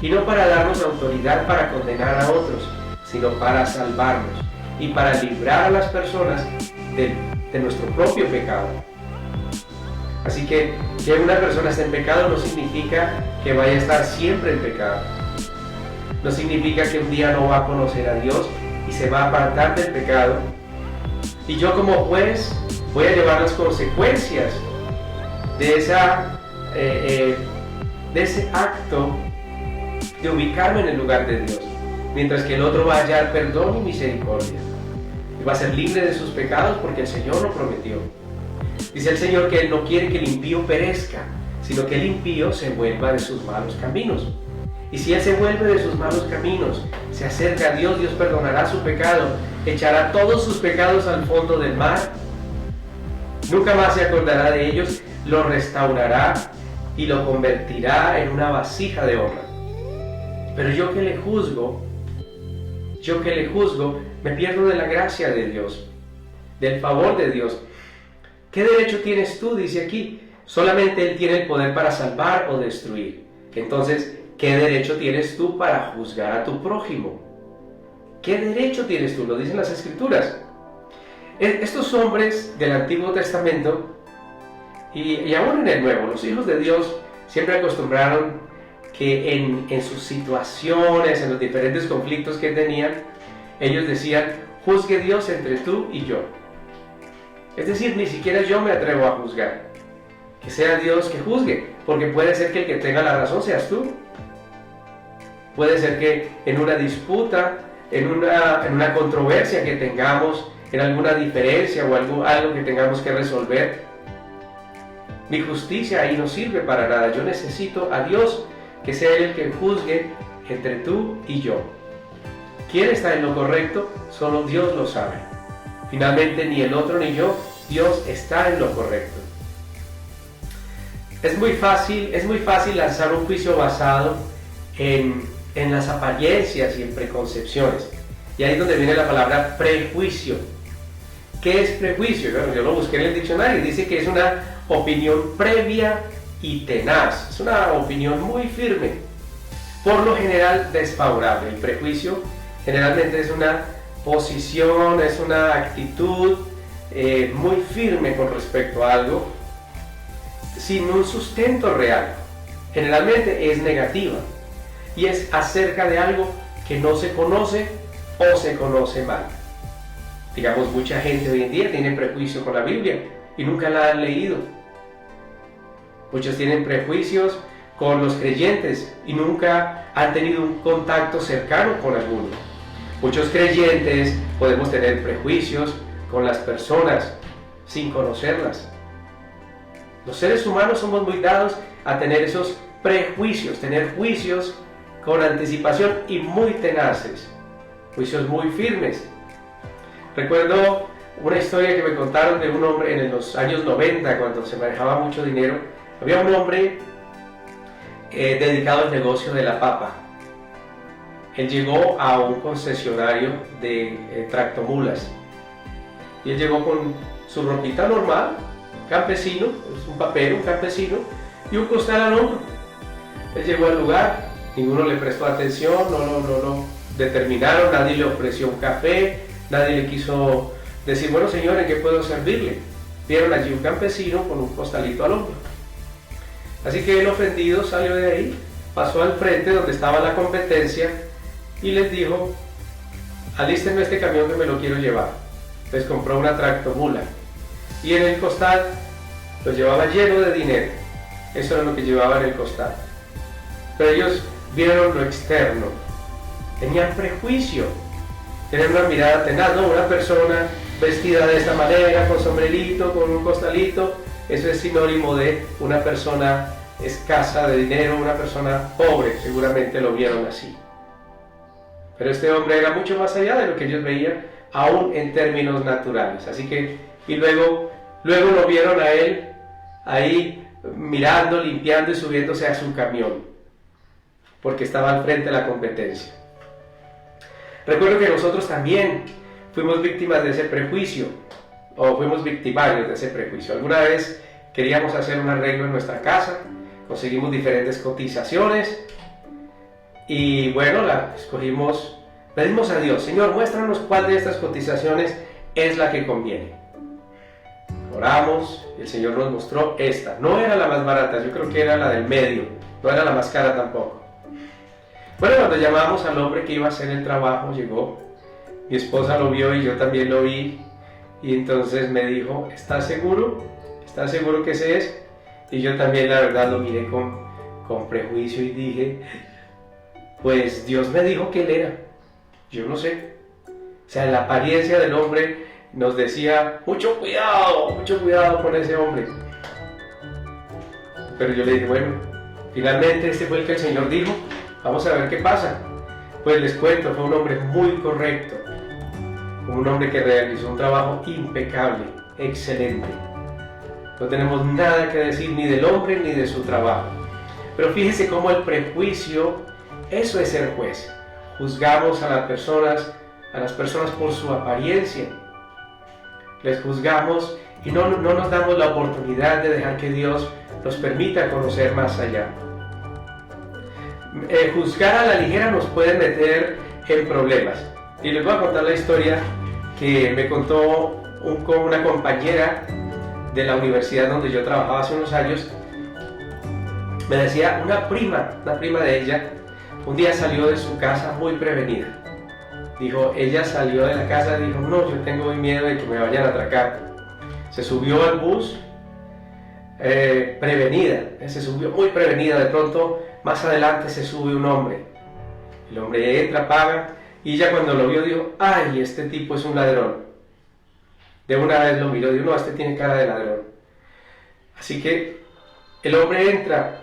y no para darnos autoridad para condenar a otros, sino para salvarnos y para librar a las personas de nuestro propio pecado. Así que una persona esté en pecado no significa que vaya a estar siempre en pecado. No significa que un día no va a conocer a Dios y se va a apartar del pecado. Y yo como juez voy a llevar las consecuencias de ese acto de ubicarme en el lugar de Dios, mientras que el otro va a hallar perdón y misericordia. Y va a ser libre de sus pecados porque el Señor lo prometió. Dice el Señor que Él no quiere que el impío perezca, sino que el impío se vuelva de sus malos caminos. Y si él se vuelve de sus malos caminos, se acerca a Dios, Dios perdonará su pecado, echará todos sus pecados al fondo del mar, nunca más se acordará de ellos, lo restaurará y lo convertirá en una vasija de honra. Pero yo que le juzgo, me pierdo de la gracia de Dios, del favor de Dios. ¿Qué derecho tienes tú? Dice aquí, Solamente Él tiene el poder para salvar o destruir. Entonces, ¿qué derecho tienes tú para juzgar a tu prójimo? ¿Qué derecho tienes tú? Lo dicen las Escrituras. Estos hombres del Antiguo Testamento y aún en el Nuevo, los hijos de Dios siempre acostumbraron que en sus situaciones, en los diferentes conflictos que tenían, ellos decían, juzgue Dios entre tú y yo. Es decir, ni siquiera yo me atrevo a juzgar. Que sea Dios que juzgue, porque puede ser que el que tenga la razón seas tú. Puede ser que en una disputa, en una controversia que tengamos, en alguna diferencia o algo que tengamos que resolver, mi justicia ahí no sirve para nada. Yo necesito a Dios que sea Él el que juzgue entre tú y yo. ¿Quién está en lo correcto? Solo Dios lo sabe. Finalmente, ni el otro ni yo, Dios está en lo correcto. Es muy fácil lanzar un juicio basado en las apariencias y en preconcepciones. Y ahí es donde viene la palabra prejuicio. ¿Qué es prejuicio? Bueno, yo lo busqué en el diccionario y dice que es una opinión previa y tenaz. Es una opinión muy firme, por lo general desfavorable. El prejuicio generalmente es una posición, es una actitud muy firme con respecto a algo, sin un sustento real. Generalmente es negativa y es acerca de algo que no se conoce o se conoce mal. Digamos, mucha gente hoy en día tiene prejuicio con la Biblia y nunca la han leído. Muchos tienen prejuicios con los creyentes y nunca han tenido un contacto cercano con alguno. Muchos creyentes podemos tener prejuicios con las personas sin conocerlas. Los seres humanos somos muy dados a tener esos prejuicios, tener juicios con anticipación y muy tenaces, juicios muy firmes. Recuerdo una historia que me contaron de un hombre en los años 90, cuando se manejaba mucho dinero. Había un hombre dedicado al negocio de la papa. Él llegó a un concesionario de tractomulas y él llegó con su ropita normal, campesino, un papel, un campesino, y un costal al hombro. Él llegó al lugar, ninguno le prestó atención, no determinaron, nadie le ofreció un café, nadie le quiso decir, bueno señor, ¿en qué puedo servirle? Vieron allí un campesino con un costalito al hombro. Así que el ofendido salió de ahí, pasó al frente donde estaba la competencia y les dijo, alístenme este camión que me lo quiero llevar. Les compró una tractomula y en el costal lo llevaba lleno de dinero. Eso era lo que llevaba en el costal. Pero ellos vieron lo externo, tenían prejuicio, tenían una mirada tenaz, ¿no? Una persona vestida de esta manera, con sombrerito, con un costalito, eso es sinónimo de una persona escasa de dinero, una persona pobre, seguramente lo vieron así. Pero este hombre era mucho más allá de lo que ellos veían, aún en términos naturales. Así que, y luego lo vieron a él ahí mirando, limpiando y subiéndose a su camión, porque estaba al frente de la competencia. Recuerdo que nosotros también fuimos víctimas de ese prejuicio, o fuimos victimarios de ese prejuicio. Alguna vez queríamos hacer un arreglo en nuestra casa, conseguimos diferentes cotizaciones y bueno, pedimos a Dios, Señor, muéstranos cuál de estas cotizaciones es la que conviene. Oramos, el Señor nos mostró esta. No era la más barata, yo creo que era la del medio, no era la más cara tampoco. Bueno, cuando llamamos al hombre que iba a hacer el trabajo, llegó, mi esposa lo vio y yo también lo vi, y entonces me dijo, ¿estás seguro? ¿Estás seguro que ese es? Y yo también la verdad lo miré con prejuicio y dije, pues Dios me dijo que él era, yo no sé. O sea, la apariencia del hombre nos decía, mucho cuidado con ese hombre. Pero yo le dije, bueno, finalmente este fue el que el Señor dijo, vamos a ver qué pasa. Pues les cuento, fue un hombre muy correcto, un hombre que realizó un trabajo impecable, excelente. No tenemos nada que decir ni del hombre ni de su trabajo. Pero fíjese cómo el prejuicio, eso es ser juez. Juzgamos a las personas por su apariencia. Les juzgamos y no nos damos la oportunidad de dejar que Dios nos permita conocer más allá. Juzgar a la ligera nos puede meter en problemas. Y les voy a contar la historia que me contó una compañera de la universidad donde yo trabajaba hace unos años. Me decía una prima de ella, un día salió de su casa muy prevenida. Dijo, ella salió de la casa y dijo, no, yo tengo miedo de que me vayan a atracar. Se subió al bus prevenida, se subió muy prevenida. De pronto, más adelante se sube un hombre. El hombre entra, paga, y ella cuando lo vio dijo, ay, este tipo es un ladrón. De una vez lo miró, dijo, no, este tiene cara de ladrón. Así que el hombre entra.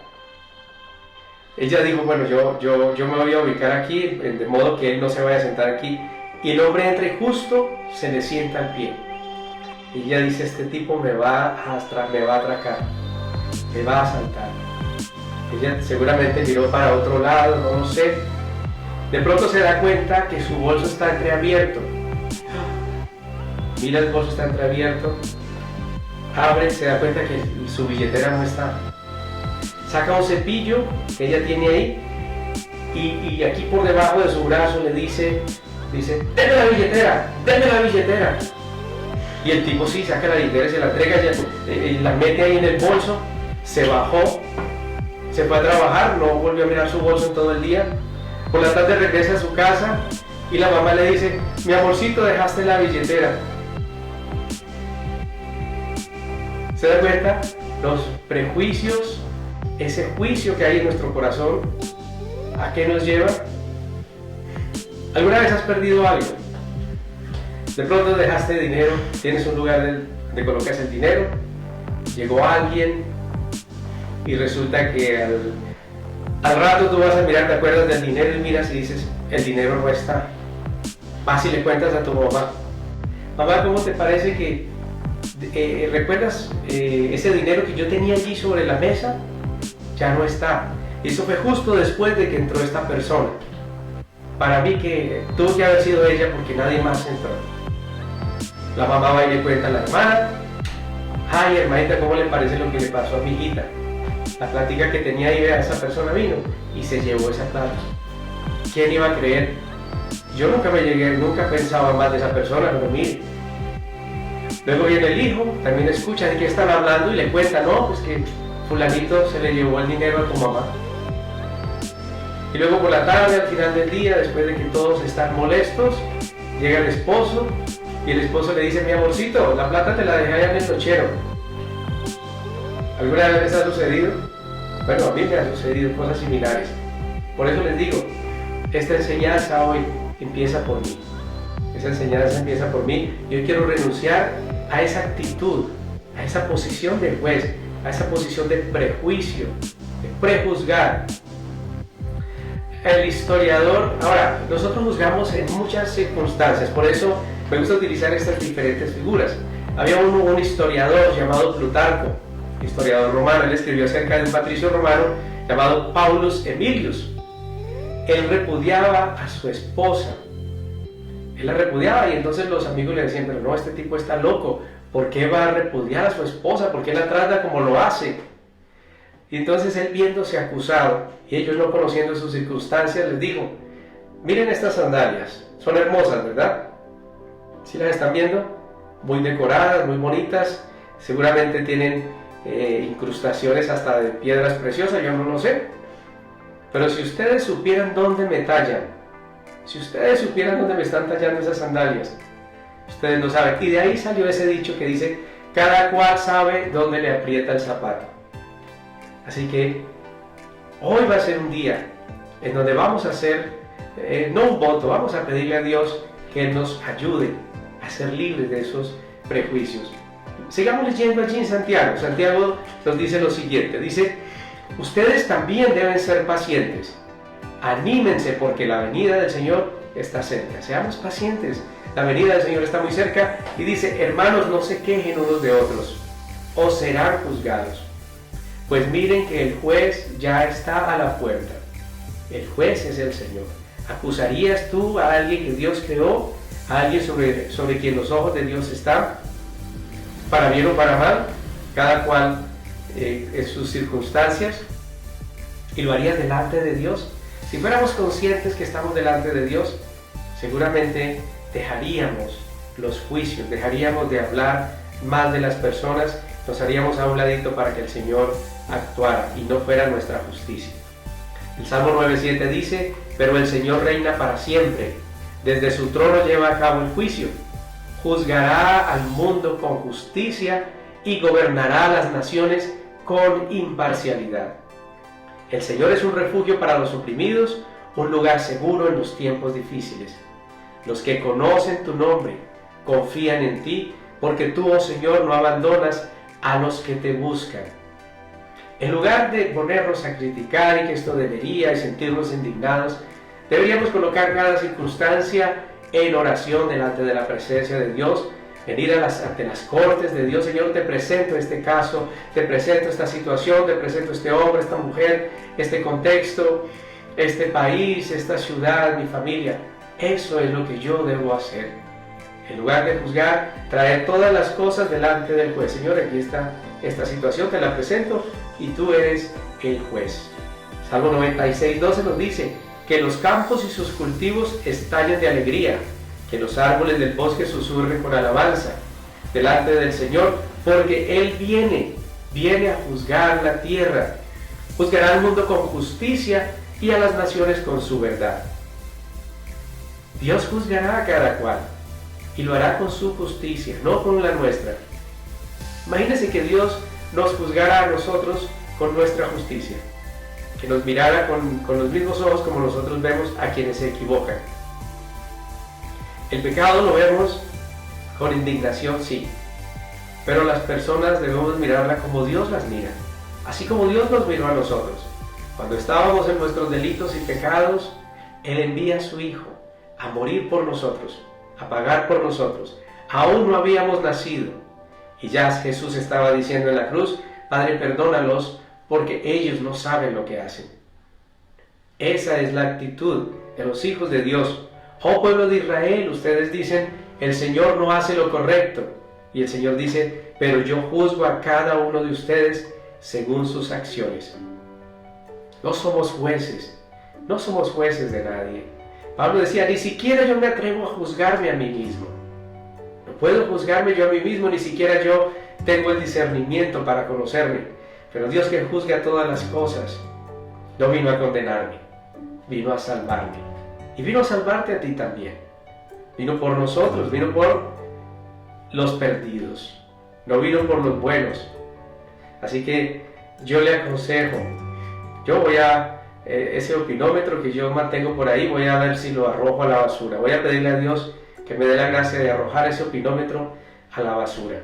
Ella dijo, bueno, yo me voy a ubicar aquí, de modo que él no se vaya a sentar aquí. Y el hombre entra y justo se le sienta al pie. Y ella dice, este tipo me va a atracar, me va a asaltar. Ella seguramente miró para otro lado, no lo sé. De pronto se da cuenta que su bolso está entreabierto. Mira, el bolso está entreabierto. Abre, se da cuenta que su billetera no está. Saca un cepillo que ella tiene ahí y aquí por debajo de su brazo le dice, ¡deme la billetera! ¡Deme la billetera! Y el tipo sí, saca la billetera, se la entrega, la mete ahí en el bolso, se bajó, se fue a trabajar, no volvió a mirar su bolso en todo el día. Por la tarde regresa a su casa y la mamá le dice, mi amorcito, dejaste la billetera. ¿Se da cuenta? Los prejuicios, ese juicio que hay en nuestro corazón, ¿a qué nos lleva? ¿Alguna vez has perdido algo? De pronto dejaste dinero, tienes un lugar donde colocas el dinero, llegó alguien y resulta que al rato tú vas a mirar, te acuerdas del dinero y miras y dices, el dinero no está. Vas y le cuentas a tu mamá, mamá, ¿cómo te parece que recuerdas ese dinero que yo tenía allí sobre la mesa? Ya no está. Y eso fue justo después de que entró esta persona. Para mí que tuvo que haber sido ella porque nadie más entró. La mamá va y le cuenta a la hermana, ay hermanita, ¿cómo le parece lo que le pasó a mi hijita? La plática que tenía ahí, vea, esa persona vino y se llevó esa plata. ¿Quién iba a creer? Yo nunca pensaba más de esa persona, pero mire. Luego viene el hijo, también escucha de qué están hablando y le cuenta, no, pues que fulanito se le llevó el dinero a tu mamá. Y luego por la tarde, al final del día, después de que todos están molestos, llega el esposo y el esposo le dice, mi amorcito, la plata te la dejé allá en el nochero. ¿Alguna vez les ha sucedido? Bueno, a mí me han sucedido cosas similares. Por eso les digo, esta enseñanza hoy empieza por mí. Esa enseñanza empieza por mí. Yo quiero renunciar a esa actitud, a esa posición de juez, a esa posición de prejuicio, de prejuzgar. El historiador, ahora, nosotros juzgamos en muchas circunstancias, por eso me gusta utilizar estas diferentes figuras. Había un historiador llamado Plutarco, historiador romano. Él escribió acerca de un patricio romano llamado Paulus Emilius. Él repudiaba a su esposa. Él la repudiaba y entonces los amigos le decían, pero no, este tipo está loco, ¿por qué va a repudiar a su esposa? ¿Por qué la trata como lo hace? Y entonces él, viéndose acusado y ellos no conociendo sus circunstancias, les dijo, miren estas sandalias, son hermosas, ¿verdad? ¿Sí las están viendo? Muy decoradas, muy bonitas, seguramente tienen incrustaciones hasta de piedras preciosas, yo no lo sé. Pero si ustedes supieran dónde me tallan, si ustedes supieran dónde me están tallando esas sandalias, ustedes no saben. Y de ahí salió ese dicho que dice, cada cual sabe dónde le aprieta el zapato. Así que hoy va a ser un día en donde vamos a hacer, no un voto, vamos a pedirle a Dios que Él nos ayude a ser libres de esos prejuicios. Sigamos leyendo allí en Santiago. Santiago nos dice lo siguiente, dice, ustedes también deben ser pacientes. Anímense porque la venida del Señor está cerca. Seamos pacientes. La venida del Señor está muy cerca. Y dice, hermanos, no se quejen unos de otros, o serán juzgados. Pues miren que el juez ya está a la puerta. El juez es el Señor. ¿Acusarías tú a alguien que Dios creó? ¿A alguien sobre quien los ojos de Dios están? para bien o para mal, cada cual en sus circunstancias, y lo haría delante de Dios. Si fuéramos conscientes que estamos delante de Dios, seguramente dejaríamos los juicios, dejaríamos de hablar mal de las personas, nos haríamos a un ladito para que el Señor actuara y no fuera nuestra justicia. El Salmo 9:7 dice: pero el Señor reina para siempre, desde su trono lleva a cabo el juicio, juzgará al mundo con justicia y gobernará a las naciones con imparcialidad. El Señor es un refugio para los oprimidos, un lugar seguro en los tiempos difíciles. Los que conocen tu nombre confían en ti, porque tú, oh Señor, no abandonas a los que te buscan. En lugar de ponernos a criticar y que esto debería y sentirnos indignados, deberíamos colocar cada circunstancia en oración delante de la presencia de Dios, venir ante las cortes de Dios. Señor, te presento este caso, te presento esta situación, te presento este hombre, esta mujer, este contexto, este país, esta ciudad, mi familia. Eso es lo que yo debo hacer. En lugar de juzgar, traer todas las cosas delante del juez. Señor, aquí está esta situación, te la presento y tú eres el juez. Salmo 96:12 nos dice: que los campos y sus cultivos estallen de alegría, que los árboles del bosque susurren con alabanza delante del Señor, porque Él viene a juzgar la tierra, juzgará al mundo con justicia y a las naciones con su verdad. Dios juzgará a cada cual y lo hará con su justicia, no con la nuestra. Imagínense que Dios nos juzgara a nosotros con nuestra justicia, que nos mirara con los mismos ojos como nosotros vemos a quienes se equivocan. El pecado lo vemos con indignación, sí, pero las personas debemos mirarla como Dios las mira, así como Dios nos miró a nosotros. Cuando estábamos en nuestros delitos y pecados, Él envía a su Hijo a morir por nosotros, a pagar por nosotros. Aún no habíamos nacido, y ya Jesús estaba diciendo en la cruz: Padre, perdónalos, porque ellos no saben lo que hacen. Esa es la actitud de los hijos de Dios. Oh pueblo de Israel, ustedes dicen: el Señor no hace lo correcto. Y el Señor dice: pero yo juzgo a cada uno de ustedes según sus acciones. No somos jueces, no somos jueces de nadie. Pablo decía: ni siquiera yo me atrevo a juzgarme a mí mismo. No puedo juzgarme yo a mí mismo, ni siquiera yo tengo el discernimiento para conocerme. Pero Dios, que juzga todas las cosas, no vino a condenarme, vino a salvarme. Y vino a salvarte a ti también. Vino por nosotros, vino por los perdidos, no vino por los buenos. Así que yo le aconsejo, yo voy a, ese opinómetro que yo mantengo por ahí, voy a ver si lo arrojo a la basura. Voy a pedirle a Dios que me dé la gracia de arrojar ese opinómetro a la basura.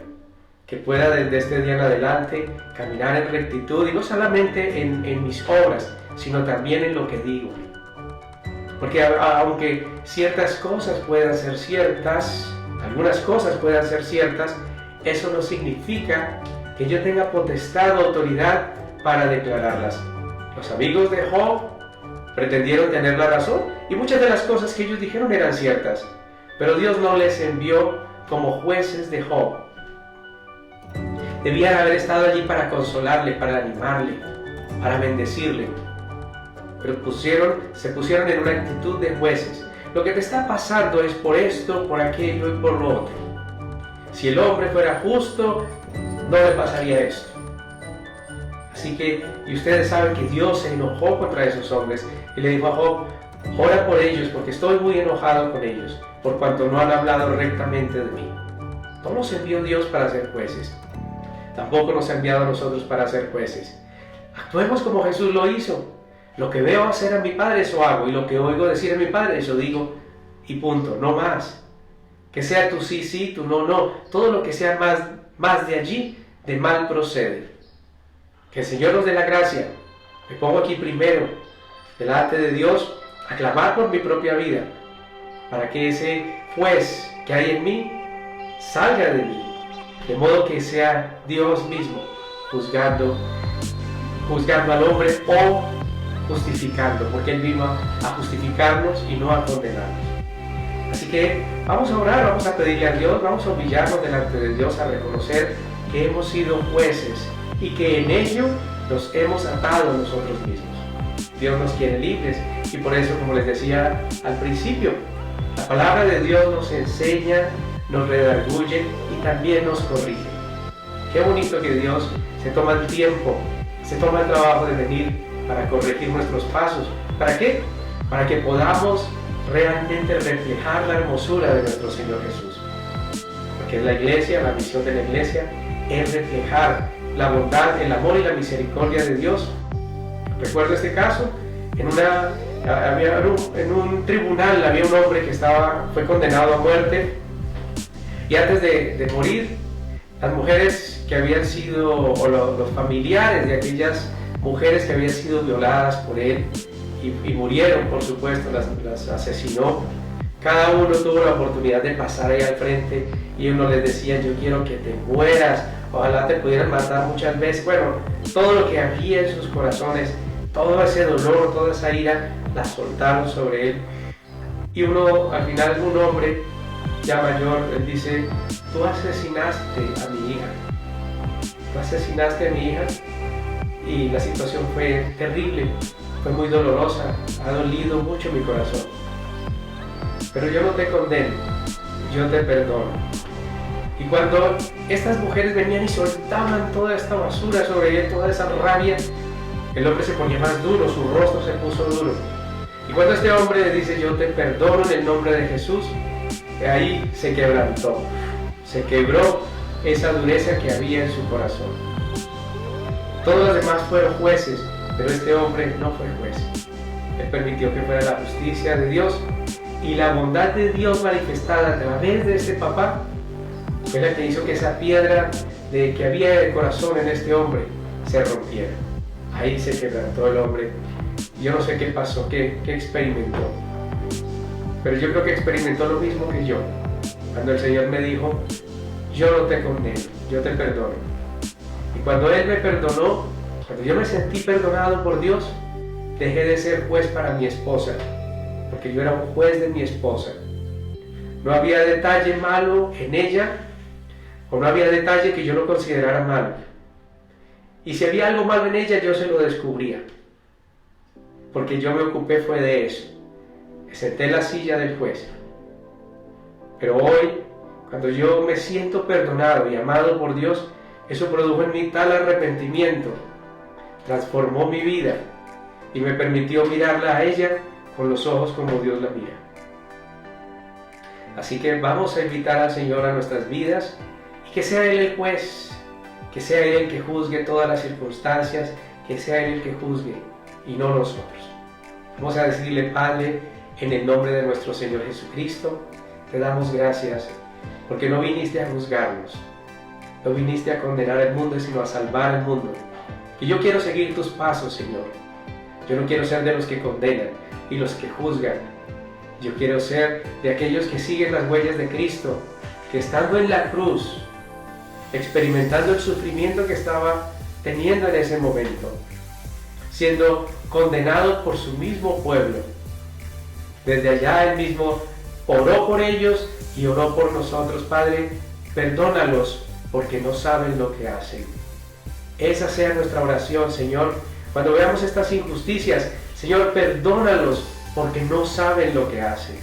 Que pueda desde este día en adelante caminar en rectitud, y no solamente en mis obras, sino también en lo que digo. Porque aunque ciertas cosas puedan ser ciertas, algunas cosas puedan ser ciertas, eso no significa que yo tenga potestad o autoridad para declararlas. Los amigos de Job pretendieron tener la razón, y muchas de las cosas que ellos dijeron eran ciertas, pero Dios no les envió como jueces de Job. Debían haber estado allí para consolarle, para animarle, para bendecirle, pero se pusieron en una actitud de jueces. Lo que te está pasando es por esto, por aquello y por lo otro. Si el hombre fuera justo, no le pasaría esto. Así que, y ustedes saben que Dios se enojó contra esos hombres y le dijo a Job: ora por ellos, porque estoy muy enojado con ellos, por cuanto no han hablado rectamente de mí. No nos envió Dios para ser jueces, tampoco nos ha enviado a nosotros para ser jueces. Actuemos como Jesús lo hizo. Lo que veo hacer a mi Padre, eso hago, y lo que oigo decir a mi Padre, eso digo, y punto, no más. Que sea tu sí, sí, tu no, no. Todo lo que sea más de allí, de mal procede. Que el Señor nos dé la gracia. Me pongo aquí primero, delante de Dios, a clamar por mi propia vida, para que ese juez que hay en mí salga de mí, de modo que sea Dios mismo juzgando al hombre o justificando, porque Él vino a justificarnos y no a condenarnos. Así que vamos a orar, vamos a pedirle a Dios, vamos a humillarnos delante de Dios, a reconocer que hemos sido jueces y que en ello nos hemos atado a nosotros mismos. Dios nos quiere libres y por eso, como les decía al principio, la palabra de Dios nos enseña, nos redarguye y también nos corrige. Qué bonito que Dios se toma el tiempo, se toma el trabajo de venir para corregir nuestros pasos. ¿Para qué? Para que podamos realmente reflejar la hermosura de nuestro Señor Jesús. Porque en la iglesia, la misión de la iglesia es reflejar la bondad, el amor y la misericordia de Dios. Recuerdo este caso, en un tribunal había un hombre que fue condenado a muerte y antes de morir, las mujeres que habían sido, o los familiares de aquellas mujeres que habían sido violadas por él y murieron, por supuesto, las asesinó. Cada uno tuvo la oportunidad de pasar ahí al frente y uno les decía: yo quiero que te mueras, ojalá te pudieran matar muchas veces. Bueno, todo lo que había en sus corazones, todo ese dolor, toda esa ira, la soltaron sobre él. Y al final, un hombre ya mayor, él dice: tú asesinaste a mi hija, tú asesinaste a mi hija. Y la situación fue terrible, fue muy dolorosa, ha dolido mucho mi corazón. Pero yo no te condeno, yo te perdono. Y cuando estas mujeres venían y soltaban toda esta basura sobre él, toda esa rabia, el hombre se ponía más duro, su rostro se puso duro. Y cuando este hombre le dice: yo te perdono en el nombre de Jesús, ahí se quebrantó, se quebró esa dureza que había en su corazón. Todos los demás fueron jueces, pero este hombre no fue juez. Él permitió que fuera la justicia de Dios y la bondad de Dios manifestada a través de este papá fue la que hizo que esa piedra que había en el corazón en este hombre se rompiera. Ahí se quebrantó el hombre. Yo no sé qué pasó, qué experimentó, pero yo creo que experimentó lo mismo que yo, cuando el Señor me dijo: yo no te condeno, yo te perdono. Y cuando Él me perdonó, cuando yo me sentí perdonado por Dios, dejé de ser juez para mi esposa, porque yo era un juez de mi esposa. No había detalle malo en ella, o no había detalle que yo no considerara malo. Y si había algo malo en ella, yo se lo descubría, porque yo me ocupé fue de eso. Me senté en la silla del juez. Pero hoy, cuando yo me siento perdonado y amado por Dios, eso produjo en mí tal arrepentimiento, transformó mi vida y me permitió mirarla a ella con los ojos como Dios la mira. Así que vamos a invitar al Señor a nuestras vidas y que sea Él el juez, que sea Él el que juzgue todas las circunstancias, que sea Él el que juzgue y no nosotros. Vamos a decirle: Padre, en el nombre de nuestro Señor Jesucristo, te damos gracias porque no viniste a juzgarnos, no viniste a condenar el mundo, sino a salvar el mundo. Y yo quiero seguir tus pasos, Señor. Yo no quiero ser de los que condenan y los que juzgan. Yo quiero ser de aquellos que siguen las huellas de Cristo, que estando en la cruz, experimentando el sufrimiento que estaba teniendo en ese momento, siendo condenado por su mismo pueblo, desde allá Él mismo oró por ellos y oró por nosotros: Padre, perdónalos porque no saben lo que hacen. Esa sea nuestra oración, Señor. Cuando veamos estas injusticias, Señor, perdónalos porque no saben lo que hacen.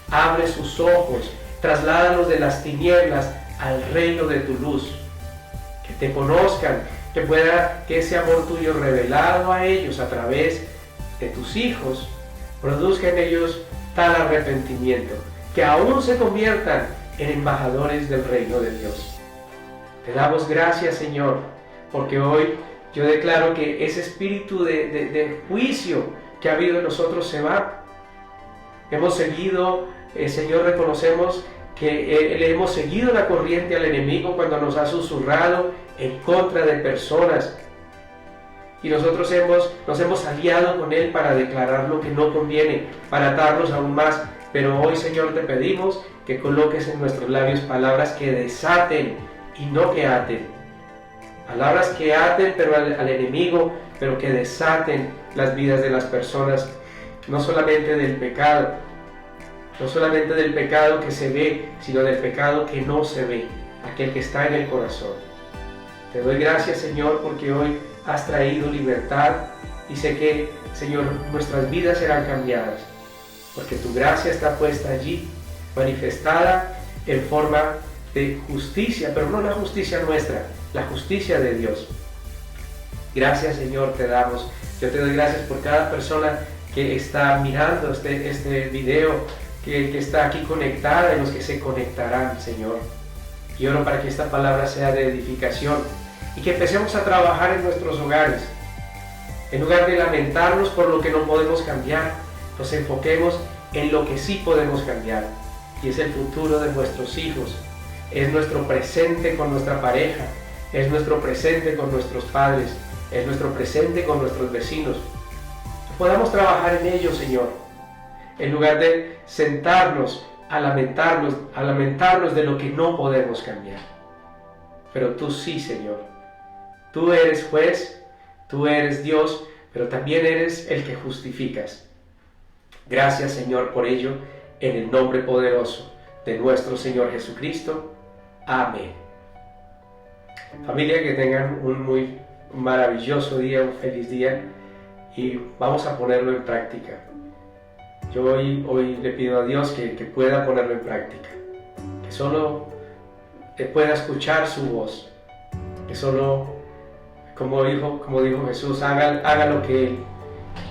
Abre sus ojos, trasládalos de las tinieblas al reino de tu luz. Que te conozcan, que ese amor tuyo revelado a ellos a través de tus hijos produzca en ellos tal arrepentimiento, que aún se conviertan en embajadores del reino de Dios. Te damos gracias, Señor, porque hoy yo declaro que ese espíritu de juicio que ha habido en nosotros se va. Hemos seguido, Señor, reconocemos que le hemos seguido la corriente al enemigo cuando nos ha susurrado en contra de personas. Y nosotros nos hemos aliado con él para declarar lo que no conviene, para atarnos aún más. Pero hoy, Señor, te pedimos que coloques en nuestros labios palabras que desaten y no que aten. Palabras que aten pero al enemigo, pero que desaten las vidas de las personas, no solamente del pecado, no solamente del pecado que se ve, sino del pecado que no se ve, aquel que está en el corazón. Te doy gracias, Señor, porque hoy has traído libertad y sé que, Señor, nuestras vidas serán cambiadas, porque tu gracia está puesta allí, manifestada en forma de justicia, pero no la justicia nuestra, la justicia de Dios. Gracias, Señor, te damos. Yo te doy gracias por cada persona que está mirando este video, que está aquí conectada y los que se conectarán, Señor. Y oro para que esta palabra sea de edificación y que empecemos a trabajar en nuestros hogares. En lugar de lamentarnos por lo que no podemos cambiar, nos enfoquemos en lo que sí podemos cambiar. Y es el futuro de nuestros hijos, es nuestro presente con nuestra pareja, es nuestro presente con nuestros padres, es nuestro presente con nuestros vecinos. Podamos trabajar en ello, Señor, en lugar de sentarnos a lamentarnos de lo que no podemos cambiar. Pero tú sí, Señor. Tú eres juez, tú eres Dios, pero también eres el que justificas. Gracias, Señor, por ello, en el nombre poderoso de nuestro Señor Jesucristo. Amén. Familia, que tengan un muy maravilloso día, un feliz día, y vamos a ponerlo en práctica. Yo hoy le pido a Dios que pueda ponerlo en práctica, que solo pueda escuchar su voz, que solo, como dijo Jesús, haga lo que Él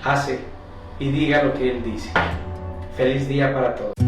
hace y diga lo que Él dice. Feliz día para todos.